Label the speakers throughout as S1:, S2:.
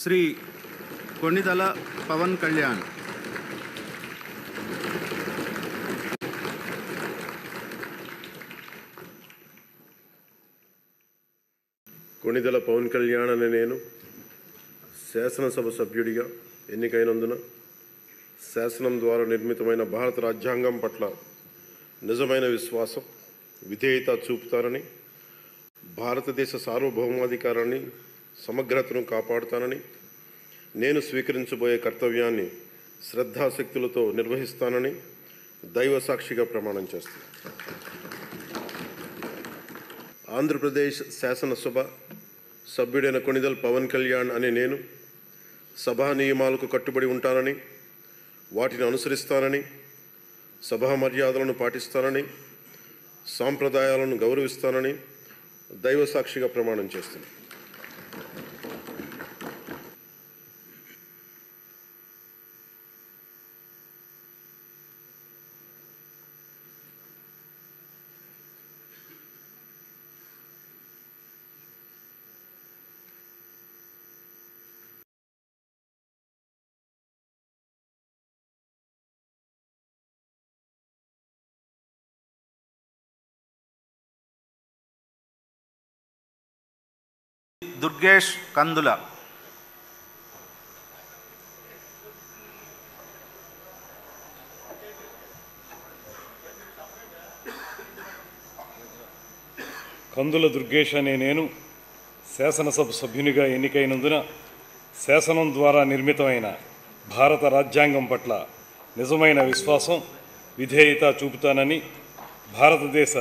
S1: శ్రీ కొణిదల పవన్ కళ్యాణ్.
S2: కొణిదల పవన్ కళ్యాణ్ అనే నేను శాసనసభ సభ్యుడిగా ఎన్నికైనందున శాసనం ద్వారా నిర్మితమైన భారత రాజ్యాంగం పట్ల నిజమైన విశ్వాసం, విధేయత చూపుతానని, భారతదేశ సార్వభౌమాధికారాన్ని, సమగ్రతను కాపాడుతానని, నేను స్వీకరించబోయే కర్తవ్యాన్ని శ్రద్ధాశక్తులతో నిర్వహిస్తానని దైవ సాక్షిగా ప్రమాణం చేస్తాను. ఆంధ్రప్రదేశ్ శాసనసభ సభ్యుడైన కొణిదల్ పవన్ కళ్యాణ్ అనే నేను సభా నియమాలకు కట్టుబడి ఉంటానని, వాటిని అనుసరిస్తానని, సభా మర్యాదలను పాటిస్తానని, సాంప్రదాయాలను గౌరవిస్తానని దైవ సాక్షిగా ప్రమాణం చేస్తున్నాను.
S1: దుర్గేష్ కందుల.
S3: కందుల దుర్గేష్ అనే నేను శాసనసభ సభ్యునిగా ఎన్నికైనందున శాసనం ద్వారా నిర్మితమైన భారత రాజ్యాంగం పట్ల నిజమైన విశ్వాసం, విధేయత చూపుతానని, భారతదేశ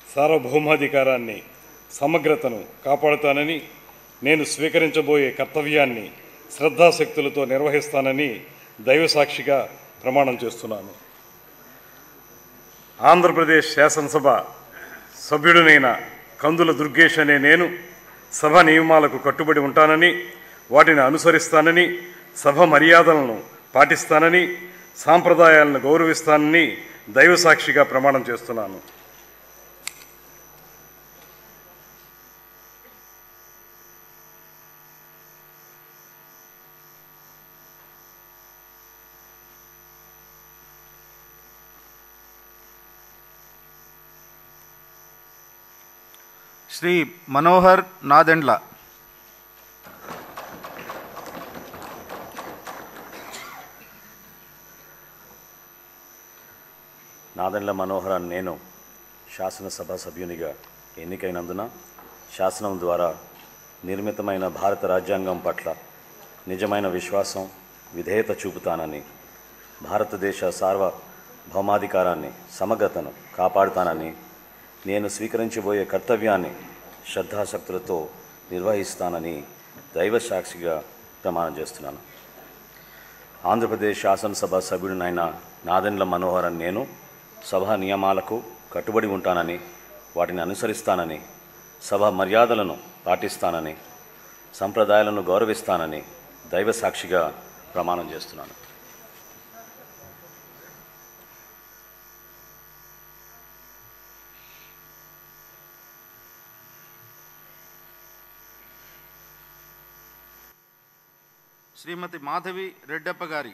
S3: సార్వభౌమాధికారాన్ని, సమగ్రతను కాపాడుతానని, నేను స్వీకరించబోయే కర్తవ్యాన్ని శ్రద్ధాశక్తులతో నిర్వహిస్తానని దైవసాక్షిగా ప్రమాణం చేస్తున్నాను. ఆంధ్రప్రదేశ్ శాసనసభ సభ్యుడినైన కందుల దుర్గేష్ అనే నేను సభ నియమాలకు కట్టుబడి ఉంటానని, వాటిని అనుసరిస్తానని, సభ మర్యాదలను పాటిస్తానని, సాంప్రదాయాలను గౌరవిస్తానని దైవసాక్షిగా ప్రమాణం చేస్తున్నాను.
S1: శ్రీ మనోహర్ నాదెండ్ల.
S4: నాదెండ్ల మనోహర్ అని నేను శాసనసభ సభ్యునిగా ఎన్నికైనందున శాసనం ద్వారా నిర్మితమైన భారత రాజ్యాంగం పట్ల నిజమైన విశ్వాసం, విధేయత చూపుతానని, భారతదేశ సార్వభౌమాధికారాన్ని, సమగ్రతను కాపాడుతానని, నేను స్వీకరించబోయే కర్తవ్యాన్ని శ్రద్ధాశక్తులతో నిర్వహిస్తానని దైవ సాక్షిగా ప్రమాణం చేస్తున్నాను. ఆంధ్రప్రదేశ్ శాసనసభ సభ్యుడినైన నాదెండ్ల మనోహర్ అని నేను సభా నియమాలకు కట్టుబడి ఉంటానని, వాటిని అనుసరిస్తానని, సభ మర్యాదలను పాటిస్తానని, సంప్రదాయాలను గౌరవిస్తానని దైవ సాక్షిగా ప్రమాణం చేస్తున్నాను.
S1: శ్రీమతి మాధవి రెడ్డప్ప గారి.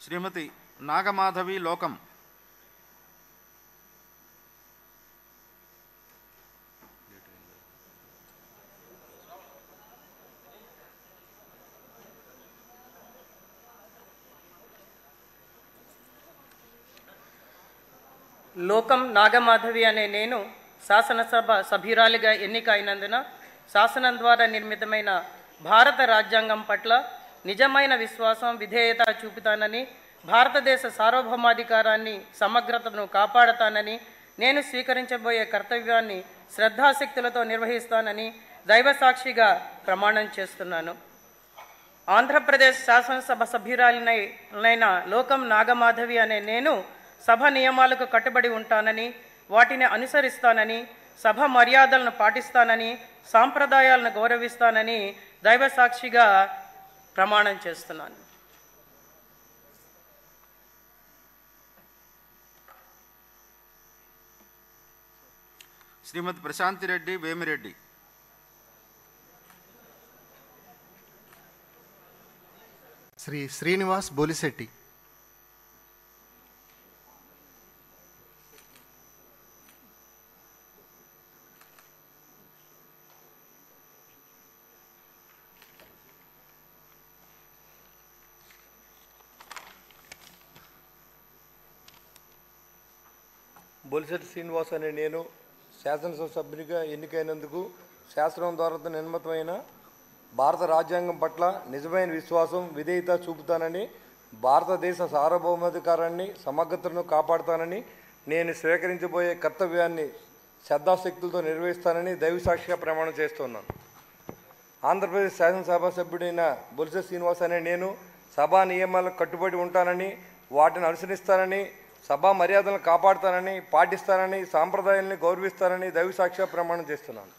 S1: శ్రీమతి నాగమాధవి లోకం.
S5: లోకం నాగమాధవి అనే నేను శాసనసభ సభ్యురాలిగా ఎన్నిక అయినందున శాసనం ద్వారా నిర్మితమైన భారత రాజ్యాంగం పట్ల నిజమైన విశ్వాసం, విధేయత చూపుతానని, భారతదేశ సార్వభౌమాధికారాన్ని, సమగ్రతను కాపాడతానని, నేను స్వీకరించబోయే కర్తవ్యాన్ని శ్రద్ధాశక్తులతో నిర్వహిస్తానని దైవ సాక్షిగా ప్రమాణం చేస్తున్నాను. ఆంధ్రప్రదేశ్ శాసనసభ సభ్యురాలినైన లోకం నాగమాధవి అనే నేను సభ నియమాలకు కట్టుబడి ఉంటానని, వాటిని అనుసరిస్తానని, సభ మర్యాదలను పాటిస్తానని, సాంప్రదాయాలను గౌరవిస్తానని దైవ సాక్షిగా ప్రమాణం చేస్తున్నాను.
S1: శ్రీమతి ప్రశాంతి రెడ్డి వేమిరెడ్డి.
S6: శ్రీ శ్రీనివాస్ బోలిశెట్టి.
S7: బొలిశెట్టి శ్రీనివాస్ అనే నేను శాసనసభ సభ్యునిగా ఎన్నికైనందుకు శాసనం ద్వారా నిర్మితమైన భారత రాజ్యాంగం పట్ల నిజమైన విశ్వాసం, విధేయత చూపుతానని, భారతదేశ సార్వభౌమాధికారాన్ని, సమగ్రతను కాపాడుతానని, నేను స్వీకరించబోయే కర్తవ్యాన్ని శ్రద్ధాశక్తులతో నిర్వహిస్తానని దైవసాక్షిగా ప్రమాణం చేస్తున్నాను. ఆంధ్రప్రదేశ్ శాసనసభ సభ్యుడైన బొలిశెట్టి శ్రీనివాస్ అనే నేను సభా నియమాలకు కట్టుబడి ఉంటానని, వాటిని అనుసరిస్తానని, సభా మర్యాదలను కాపాడుతానని, పాటిస్తానని, సాంప్రదాయాలను గౌరవిస్తానని దైవసాక్షిగా ప్రమాణం చేస్తున్నాను.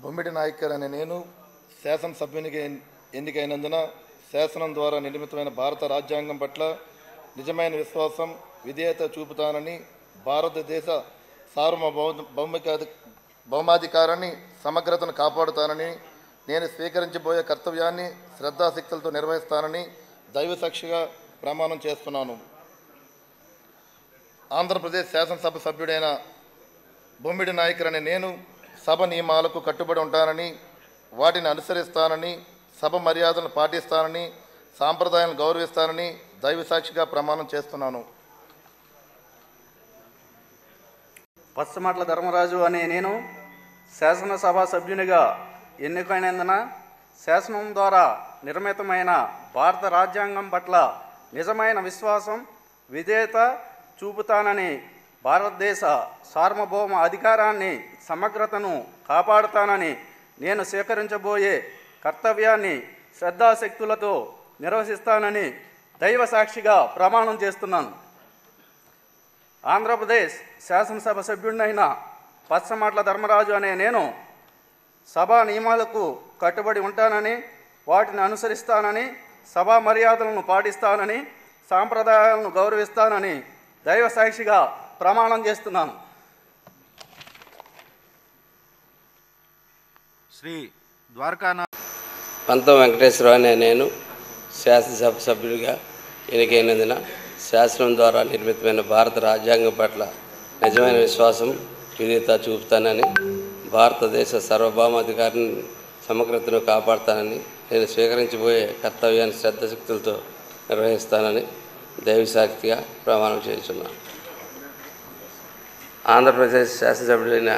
S8: బొమ్మిడి నాయకర్ అనే నేను శాసనసభ్యునిగా ఎన్నికైనందున శాసనం ద్వారా నిర్మితమైన భారత రాజ్యాంగం పట్ల నిజమైన విశ్వాసం, విధేయత చూపుతానని, భారతదేశ భౌమాధికారాన్ని, సమగ్రతను కాపాడుతానని, నేను స్వీకరించబోయే కర్తవ్యాన్ని శ్రద్ధాశక్తులతో నిర్వహిస్తానని దైవసాక్షిగా ప్రమాణం చేస్తున్నాను. ఆంధ్రప్రదేశ్ శాసనసభ సభ్యుడైన బొమ్మిడి నాయకర్ అనే నేను సభ నియమాలకు కట్టుబడి ఉంటానని, వాటిని అనుసరిస్తానని, సభ మర్యాదలను పాటిస్తానని, సాంప్రదాయాలను గౌరవిస్తానని దైవసాక్షిగా ప్రమాణం చేస్తున్నాను.
S9: పచ్చమాట్ల ధర్మరాజు అనే నేను శాసనసభ సభ్యునిగా ఎన్నికైనందున శాసనం ద్వారా నిర్మితమైన భారత రాజ్యాంగం పట్ల నిజమైన విశ్వాసం, విధేయత చూపుతానని, భారతదేశ సార్వభౌమ అధికారాన్ని, సమగ్రతను కాపాడుతానని, నేను స్వీకరించబోయే కర్తవ్యాన్ని శ్రద్ధాశక్తులతో నిర్వహిస్తానని దైవ సాక్షిగా ప్రమాణం చేస్తున్నాను. ఆంధ్రప్రదేశ్ శాసనసభ సభ్యుడినైన పచ్చమాట్ల ధర్మరాజు అనే నేను సభా నియమాలకు కట్టుబడి ఉంటానని, వాటిని అనుసరిస్తానని, సభా మర్యాదలను పాటిస్తానని, సాంప్రదాయాలను గౌరవిస్తానని దైవ సాక్షిగా ప్రమాణం చేస్తున్నాను.
S1: శ్రీ ద్వారకానాథ్.
S10: పంతం వెంకటేశ్వరరావు అనే నేను శాసనసభ సభ్యుడిగా ఎన్నికైనందున శాసనం ద్వారా నిర్మితమైన భారత రాజ్యాంగం పట్ల నిజమైన విశ్వాసం, విధేయత చూపుతానని, భారతదేశ సార్వభౌమాధికారాన్ని, సమగ్రతను కాపాడుతానని, నేను స్వీకరించబోయే కర్తవ్యాన్ని శ్రద్ధశక్తులతో నిర్వహిస్తానని దైవసాక్షిగా ప్రమాణం చేస్తున్నాను. ఆంధ్రప్రదేశ్ శాసనసభ్యుడైన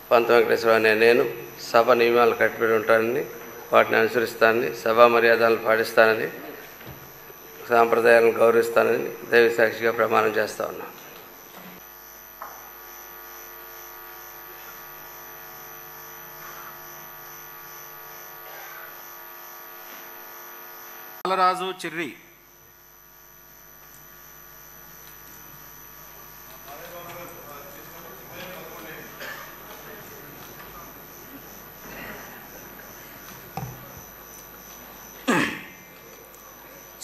S10: పంతం వెంకటేశ్వరరావు అనే నేను సభ నియమాలు కట్టుబడి ఉంటానని, వాటిని అనుసరిస్తానని, సభా మర్యాదలను పాటిస్తానని, సాంప్రదాయాలను గౌరవిస్తానని దైవసాక్షిగా ప్రమాణం చేస్తా ఉన్నాను.
S1: బాలరాజు చిర్రి.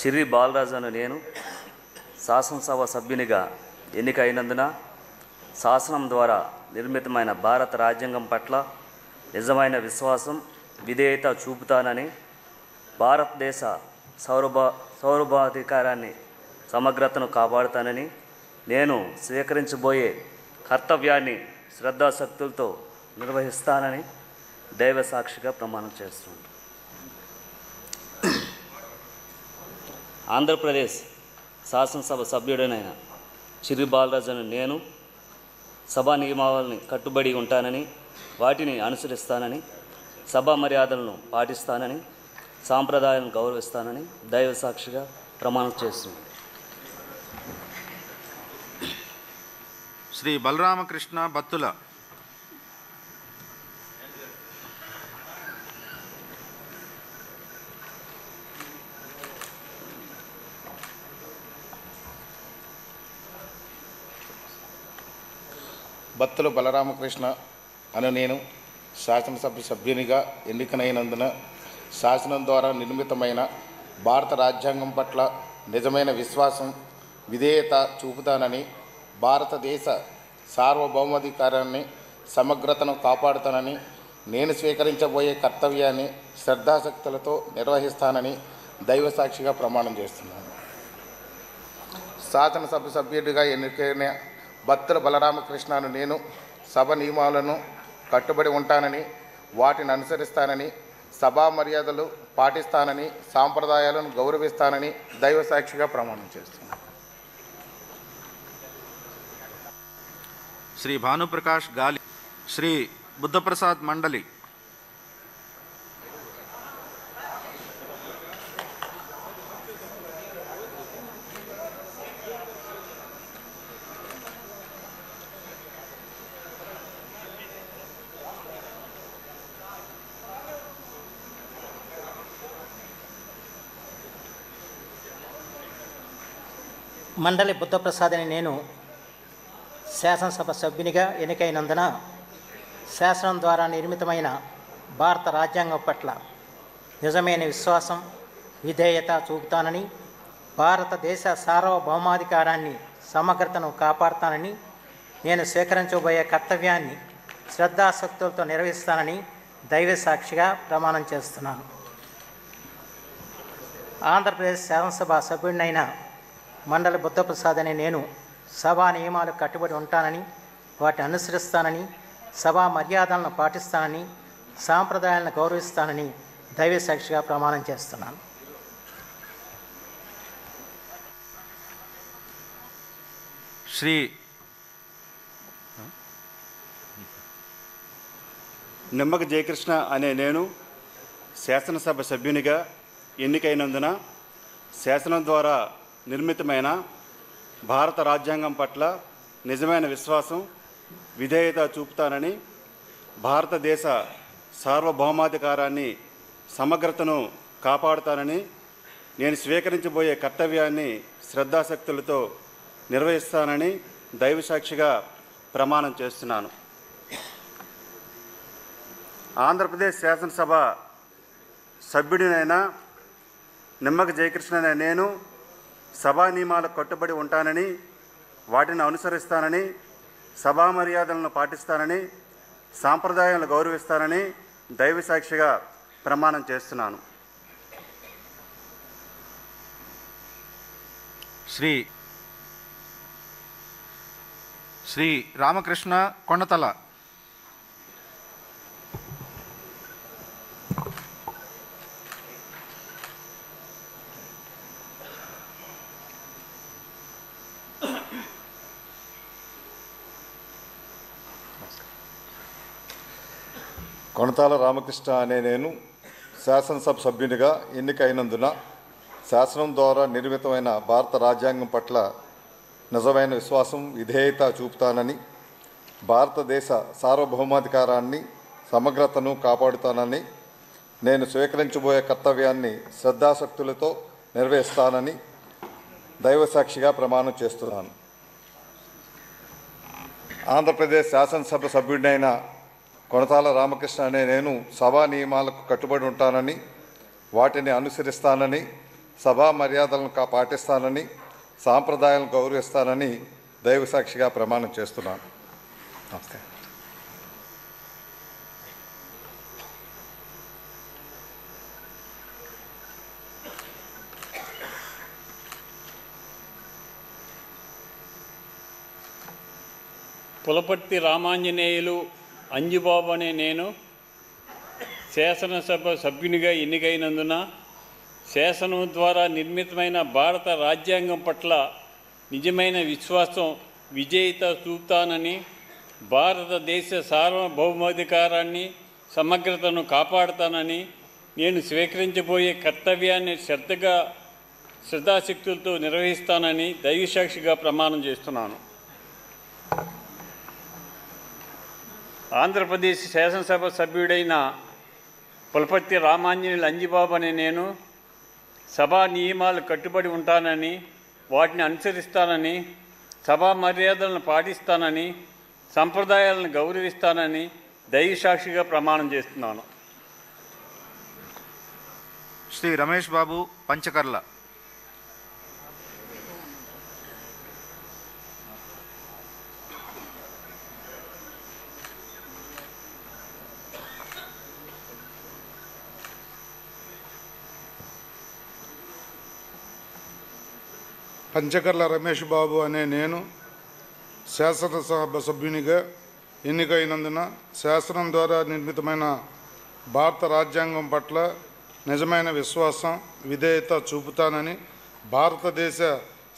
S4: చిర్రి బాలరాజు అనే నేను శాసనసభ సభ్యునిగా ఎన్నికైనందున శాసనం ద్వారా నిర్మితమైన భారత రాజ్యాంగం పట్ల నిజమైన విశ్వాసం, విధేయత చూపుతానని, భారతదేశ సార్వభౌమాధికారాన్ని, సమగ్రతను కాపాడుతానని, నేను స్వీకరించబోయే కర్తవ్యాన్ని శ్రద్ధాశక్తులతో నిర్వహిస్తానని దైవ సాక్షిగా ప్రమాణం చేస్తున్నాను. ఆంధ్రప్రదేశ్ శాసనసభ సభ్యుడైన చిర్రి బాలరాజు అనే నేను సభా నియమావళిని కట్టుబడి ఉంటానని, వాటిని అనుసరిస్తానని, సభా మర్యాదలను పాటిస్తానని, సాంప్రదాయాలను గౌరవిస్తానని దైవ సాక్షిగా ప్రమాణం చేస్తున్నాను.
S1: శ్రీ బలరామకృష్ణ బత్తుల.
S8: బత్తుల బలరామకృష్ణ అను నేను శాసనసభ సభ్యునిగా ఎన్నికైనందున శాసనం ద్వారా నిర్మితమైన భారత రాజ్యాంగం పట్ల నిజమైన విశ్వాసం, విధేయత చూపుతానని, భారతదేశ సార్వభౌమాధికారాన్ని, సమగ్రతను కాపాడుతానని, నేను స్వీకరించబోయే కర్తవ్యాన్ని శ్రద్ధాశక్తులతో నిర్వహిస్తానని దైవసాక్షిగా ప్రమాణం చేస్తున్నాను. శాసనసభ సభ్యుడిగా ఎన్నికైన బత్తుల బలరామకృష్ణను నేను సభ నియమాలను కట్టుబడి ఉంటానని, వాటిని అనుసరిస్తానని, సభా మర్యాదలు పాటిస్తానని, సాంప్రదాయాలను గౌరవిస్తానని దైవసాక్షిగా ప్రమాణం చేస్తున్నాను.
S1: శ్రీ భానుప్రకాష్ గాలి, శ్రీ బుద్ధప్రసాద్ మండలి,
S11: మండలి బుద్ధప్రసాద్ అని నేను శాసనసభ సభ్యునిగా ఎన్నికైనందున శాసనం ద్వారా నిర్మితమైన భారత రాజ్యాంగం పట్ల నిజమైన విశ్వాసం, విధేయత చూపుతానని, భారతదేశ సార్వభౌమాధికారాన్ని, సమగ్రతను కాపాడుతానని, నేను స్వీకరించబోయే కర్తవ్యాన్ని శ్రద్ధాశక్తులతో నిర్వహిస్తానని దైవసాక్షిగా ప్రమాణం చేస్తున్నాను. ఆంధ్రప్రదేశ్ శాసనసభ సభ్యుడినైన మండలి బుద్ధప్రసాద్ అనే నేను సభా నియమాలకు కట్టుబడి ఉంటానని, వాటిని అనుసరిస్తానని, సభా మర్యాదలను పాటిస్తానని, సాంప్రదాయాలను గౌరవిస్తానని దైవసాక్షిగా ప్రమాణం చేస్తున్నాను.
S1: శ్రీ
S12: నిమ్మక జయకృష్ణ అనే నేను శాసనసభ సభ్యునిగా ఎన్నికైనందున శాసనం ద్వారా నిర్మితమైన భారత రాజ్యాంగం పట్ల నిజమైన విశ్వాసం, విధేయత చూపుతానని, భారతదేశ సార్వభౌమాధికారాన్ని, సమగ్రతను కాపాడుతానని, నేను స్వీకరించబోయే కర్తవ్యాన్ని శ్రద్ధాశక్తులతో నిర్వహిస్తానని దైవసాక్షిగా ప్రమాణం చేస్తున్నాను. ఆంధ్రప్రదేశ్ శాసనసభ సభ్యుడినైన నిమ్మక జయకృష్ణ అనే నేను సభా నియమాలకు కట్టుబడి ఉంటానని, వాటిని అనుసరిస్తానని, సభా మర్యాదలను పాటిస్తానని, సాంప్రదాయాలను గౌరవిస్తానని దైవసాక్షిగా ప్రమాణం చేస్తున్నాను.
S1: శ్రీ రామకృష్ణ కొండతల,
S13: కొనతాల రామకృష్ణ అనే నేను శాసనసభ సభ్యునిగా ఎన్నికైనందున శాసనం ద్వారా నిర్మితమైన భారత రాజ్యాంగం పట్ల నిజమైన విశ్వాసం, విధేయత చూపుతానని, భారతదేశ సార్వభౌమాధికారాన్ని, సమగ్రతను కాపాడుతానని, నేను స్వీకరించబోయే కర్తవ్యాన్ని శ్రద్ధాశక్తులతో నిర్వహిస్తానని దైవసాక్షిగా ప్రమాణం చేస్తున్నాను. ఆంధ్రప్రదేశ్ శాసనసభ సభ్యుడినైన కొనతాల రామకృష్ణ అనే నేను సభా నియమాలకు కట్టుబడి ఉంటానని, వాటిని అనుసరిస్తానని, సభా మర్యాదలను పాటిస్తానని, సాంప్రదాయాలను గౌరవిస్తానని దైవసాక్షిగా ప్రమాణం చేస్తున్నాను. నమస్తే.
S14: పులపర్తి రామాంజనేయులు అంజుబాబు అనే నేను శాసనసభ సభ్యునిగా ఎన్నికైనందున శాసనం ద్వారా నిర్మితమైన భారత రాజ్యాంగం పట్ల నిజమైన విశ్వాసం, విధేయత చూపుతానని, భారతదేశ సార్వభౌమాధికారాన్ని, సమగ్రతను కాపాడుతానని, నేను స్వీకరించబోయే కర్తవ్యాన్ని శ్రద్ధాశక్తులతో నిర్వహిస్తానని దైవసాక్షిగా ప్రమాణం చేస్తున్నాను. ఆంధ్రప్రదేశ్ శాసనసభ సభ్యుడైన పులపర్తి రామాంజనేయులు అంజిబాబు అనే నేను సభా నియమాలు కట్టుబడి ఉంటానని, వాటిని అనుసరిస్తానని, సభా మర్యాదలను పాటిస్తానని, సంప్రదాయాలను గౌరవిస్తానని దైవసాక్షిగా ప్రమాణం చేస్తున్నాను.
S1: శ్రీ రమేష్ బాబు పంచకర్ల.
S15: పంచకర్ల రమేష్ బాబు అనే నేను శాసనసభ సభ్యునిగా ఎన్నికైనందున శాసనం ద్వారా నిర్మితమైన భారత రాజ్యాంగం పట్ల నిజమైన విశ్వాసం, విధేయత చూపుతానని, భారతదేశ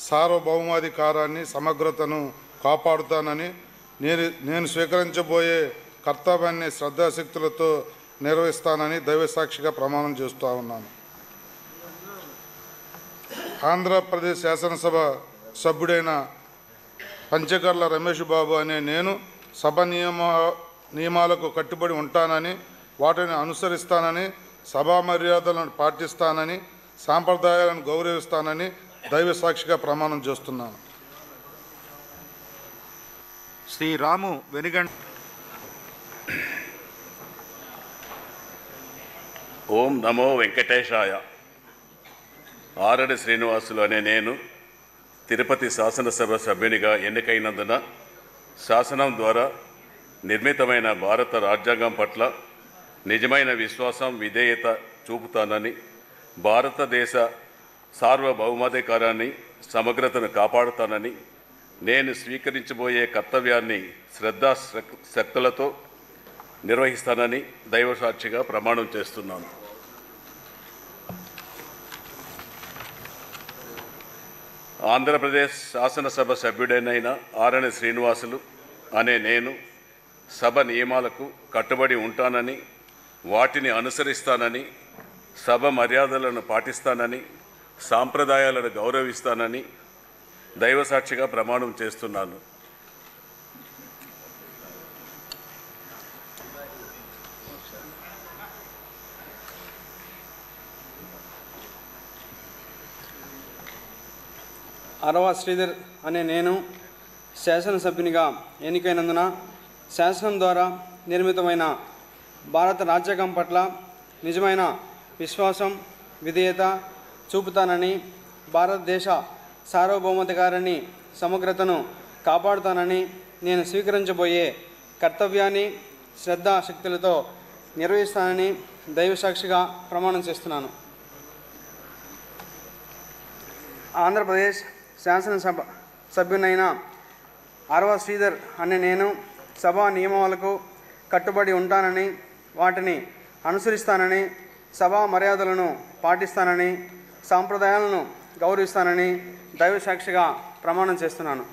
S15: సార్వభౌమాధికారాన్ని, సమగ్రతను కాపాడుతానని, నేను స్వీకరించబోయే కర్తవ్యాన్ని శ్రద్ధాశక్తులతో నిర్వహిస్తానని దైవసాక్షిగా ప్రమాణం చేస్తూ ఉన్నాను. ఆంధ్రప్రదేశ్ శాసనసభ సభ్యుడైన పంచకర్ల రమేష్ బాబు అనే నేను సభ నియమాలకు కట్టుబడి ఉంటానని, వాటిని అనుసరిస్తానని, సభా మర్యాదలను పాటిస్తానని, సాంప్రదాయాలను గౌరవిస్తానని దైవసాక్షిగా ప్రమాణం చేస్తున్నాను.
S1: శ్రీ రాము వెనుగంట.
S16: ఓం నమో వెంకటేశాయ. ఆరడి శ్రీనివాసులు అనే నేను తిరుపతి శాసనసభ సభ్యునిగా ఎన్నికైనందున శాసనం ద్వారా నిర్మితమైన భారత రాజ్యాంగం పట్ల నిజమైన విశ్వాసం, విధేయత చూపుతానని, భారతదేశ సార్వభౌమాధికారాన్ని, సమగ్రతను కాపాడుతానని, నేను స్వీకరించబోయే కర్తవ్యాన్ని శ్రద్ధాశక్తులతో నిర్వహిస్తానని దైవసాక్షిగా ప్రమాణం చేస్తున్నాను. ఆంధ్రప్రదేశ్ శాసనసభ సభ్యుడైన ఆరణి శ్రీనివాసులు అనే నేను సభ నియమాలకు కట్టుబడి ఉంటానని, వాటిని అనుసరిస్తానని, సభ మర్యాదలను పాటిస్తానని, సాంప్రదాయాలను గౌరవిస్తానని దైవసాక్షిగా ప్రమాణం చేస్తున్నాను.
S9: అరవ శ్రీధర్ అనే నేను శాసనసభ్యునిగా ఎన్నికైనందున శాసనం ద్వారా నిర్మితమైన భారత రాజ్యాంగం పట్ల నిజమైన విశ్వాసం, విధేయత చూపుతానని, భారతదేశ సార్వభౌమాధికారాన్ని, సమగ్రతను కాపాడుతానని, నేను స్వీకరించబోయే కర్తవ్యాన్ని శ్రద్ధాశక్తులతో నిర్వహిస్తానని దైవసాక్షిగా ప్రమాణం చేస్తున్నాను. ఆంధ్రప్రదేశ్ శాసనసభ సభ్యునైన అరవ శ్రీధర్ అనే నేను సభా నియమాలకు కట్టుబడి ఉంటానని, వాటిని అనుసరిస్తానని, సభా మర్యాదలను పాటిస్తానని, సాంప్రదాయాలను గౌరవిస్తానని దైవసాక్షిగా ప్రమాణం చేస్తున్నాను.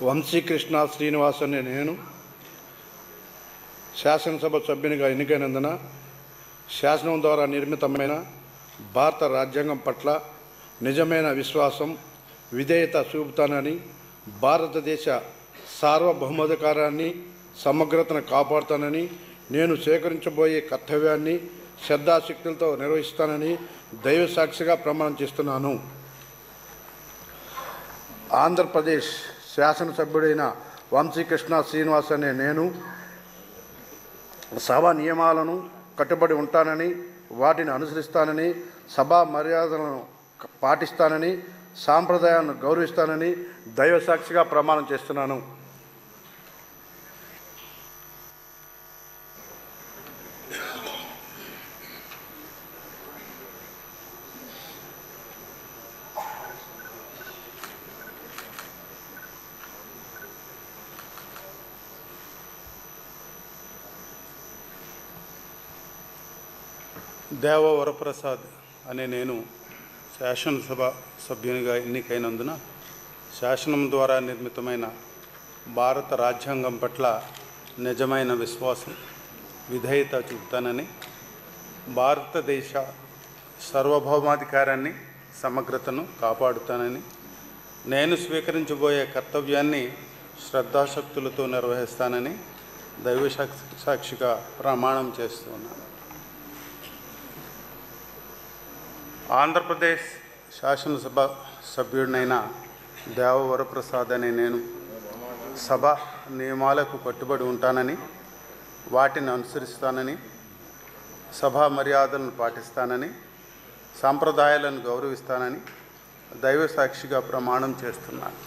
S15: వంశీకృష్ణ శ్రీనివాస్ అనే నేను శాసనసభ సభ్యునిగా ఎన్నికైనందున శాసనం ద్వారా నిర్మితమైన భారత రాజ్యాంగం పట్ల నిజమైన విశ్వాసం, విధేయత చూపుతానని, భారతదేశ సార్వభౌమాధికారాన్ని, సమగ్రతను కాపాడుతానని, నేను స్వీకరించబోయే కర్తవ్యాన్ని శ్రద్ధాశక్తులతో నిర్వహిస్తానని దైవసాక్షిగా ప్రమాణం చేస్తున్నాను. ఆంధ్రప్రదేశ్ శాసనసభ్యుడైన వంశీకృష్ణ శ్రీనివాస్ అనే నేను సభ నియమాలను కట్టుబడి ఉంటానని, వాటిని అనుసరిస్తానని, సభా మర్యాదలను పాటిస్తానని, సాంప్రదాయాలను గౌరవిస్తానని దైవసాక్షిగా ప్రమాణం చేస్తున్నాను.
S17: దేవ వరప్రసాద్ అనే నేను శాసనసభ సభ్యునిగా ఎన్నికైనందున శాసనం ద్వారా నిర్మితమైన భారత రాజ్యాంగం పట్ల నిజమైన విశ్వాసం, విధేయత చూపుతానని, భారతదేశ సార్వభౌమాధికారాన్ని, సమగ్రతను కాపాడుతానని, నేను స్వీకరించబోయే కర్తవ్యాన్ని శ్రద్ధాశక్తులతో నిర్వహిస్తానని దైవసాక్షిగా ప్రమాణం చేస్తున్నాను. ఆంధ్రప్రదేశ్ శాసనసభ సభ్యుడినైన దేవవరప్రసాద్ అనే నేను సభ నియమాలకు కట్టుబడి ఉంటానని వాటిని అనుసరిస్తానని సభా మర్యాదలను పాటిస్తానని సాంప్రదాయాలను గౌరవిస్తానని దైవ సాక్షిగా ప్రమాణం చేస్తున్నాను.